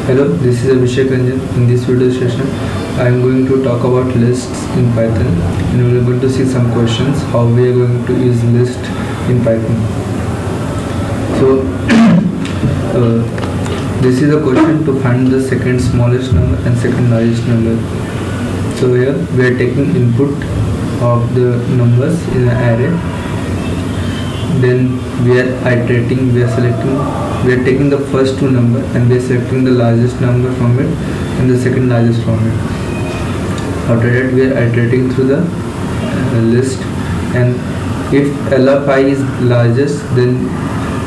Hello, this is Abhishek Ranjan. In this video session, I am going to talk about lists in Python, and we are going to see some questions how we are going to use list in Python. So, this is a question to find the second smallest number and second largest number. So here we are taking input of the numbers in an array. Then we are iterating, we are taking the first two numbers and we are selecting the largest number from it and the second largest from it. After that we are iterating through the list, and if L of I is largest, then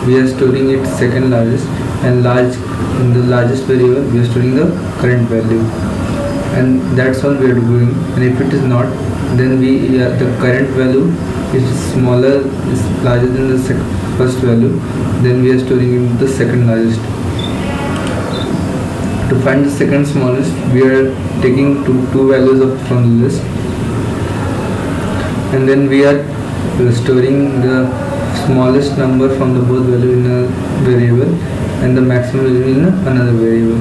we are storing it second largest, and in the largest variable we are storing the current value, and that's all we are doing. And if it is not, then the current value is smaller, is larger than the first value, then we are storing in the second largest. To find the second smallest, we are taking two values from the list, and then we are storing the smallest number from the both value in a variable and the maximum value in another variable,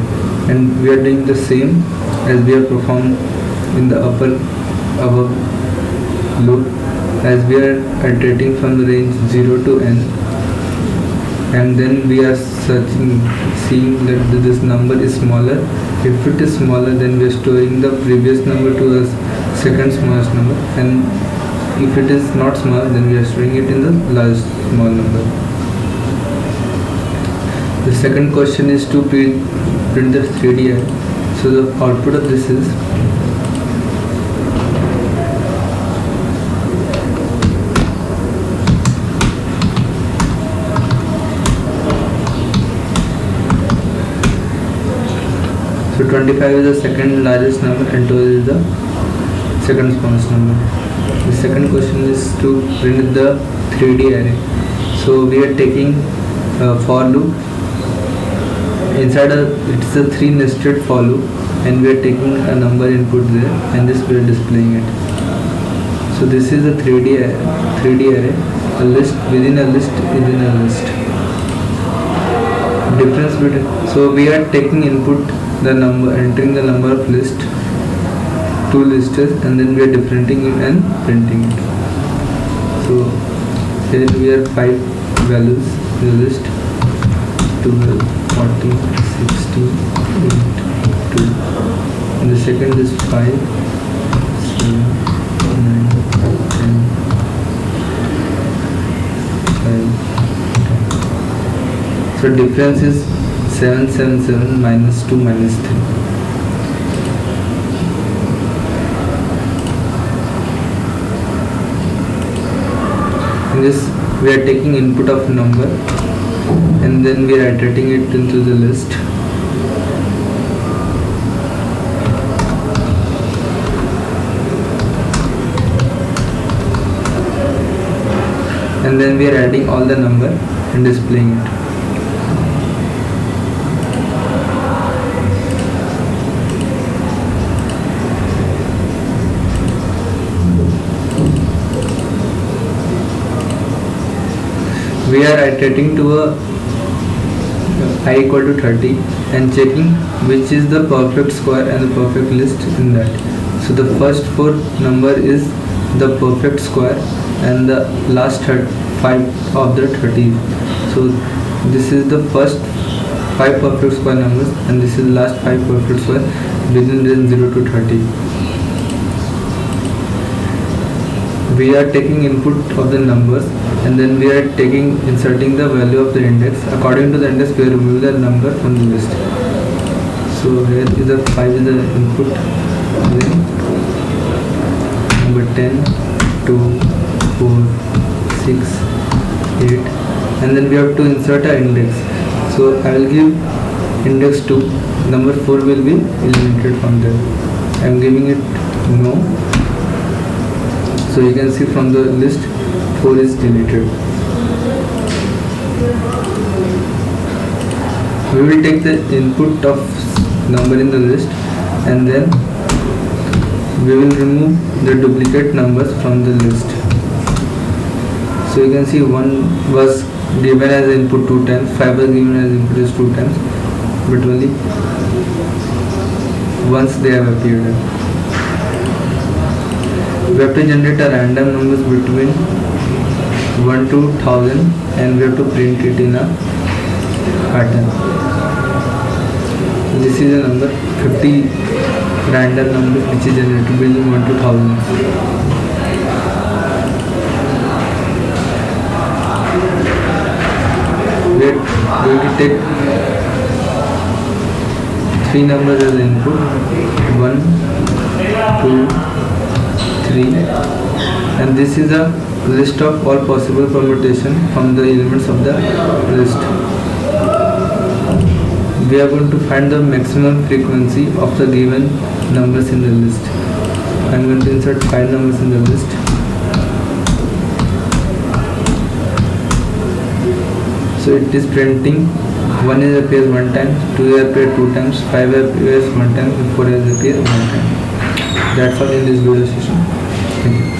and we are doing the same as we have performed in the above loop, as we are iterating from the range 0 to n, and then we are seeing that this number is smaller. If it is smaller, then we are storing the previous number to the second smallest number, and if it is not small, then we are storing it in the last small number. The second question is to print the 3D array. So the output of this is so 25 is the second largest number and 12 is the second smallest number. The second question is to print the 3D array. So we are taking a for loop. Inside it's a 3 nested for loop, and we are taking a number input there, and this we are displaying it. So this is a 3D array, a list within a list within a list. Difference between, so we are taking input the number, entering the number of list to listers, and then we are differentiating it and printing it. So here we have 5 values in the list: 12, 14, 16, 8, 2. And the second is 5, 7, 9, 10, 5, 10. So difference is 777 minus 2 minus 3. In this we are taking input of number, and then we are iterating it into the list. And then we are adding all the number and displaying it. We are iterating to a I equal to 30 and checking which is the perfect square and the perfect list in that. So the first 4 number is the perfect square, and the last 5 of the 30. So this is the first 5 perfect square numbers, and this is the last 5 perfect square within range 0 to 30. We are taking input of the numbers, and then we are inserting the value of the index. According to the index, we are removing the number from the list. So here is the 5 is the input, then number 10, 2, 4, 6, 8, and then we have to insert an index. So I will give index 2, number 4 will be eliminated from there. I am giving it no. So you can see from the list 4 is deleted. We will take the input of number in the list, and then we will remove the duplicate numbers from the list. So you can see 1 was given as input 2 times, 5 was given as input is 2 times, but only once they have appeared. We have to generate a random numbers between 1 to 1000 and we have to print it in a pattern. This is a number 50 random numbers which is generated between 1 to 1000. We are going to take 3 numbers as input, 1, 2, 3, and this is a list of all possible permutation from the elements of the list. We are going to find the maximum frequency of the given numbers in the list. I am going to insert 5 numbers in the list. So it is printing 1 is appears 1 time, 2 is appears 2 times, 5 appears 1 time, and 4 is appears 1 time. That's all in this video session. Thank you.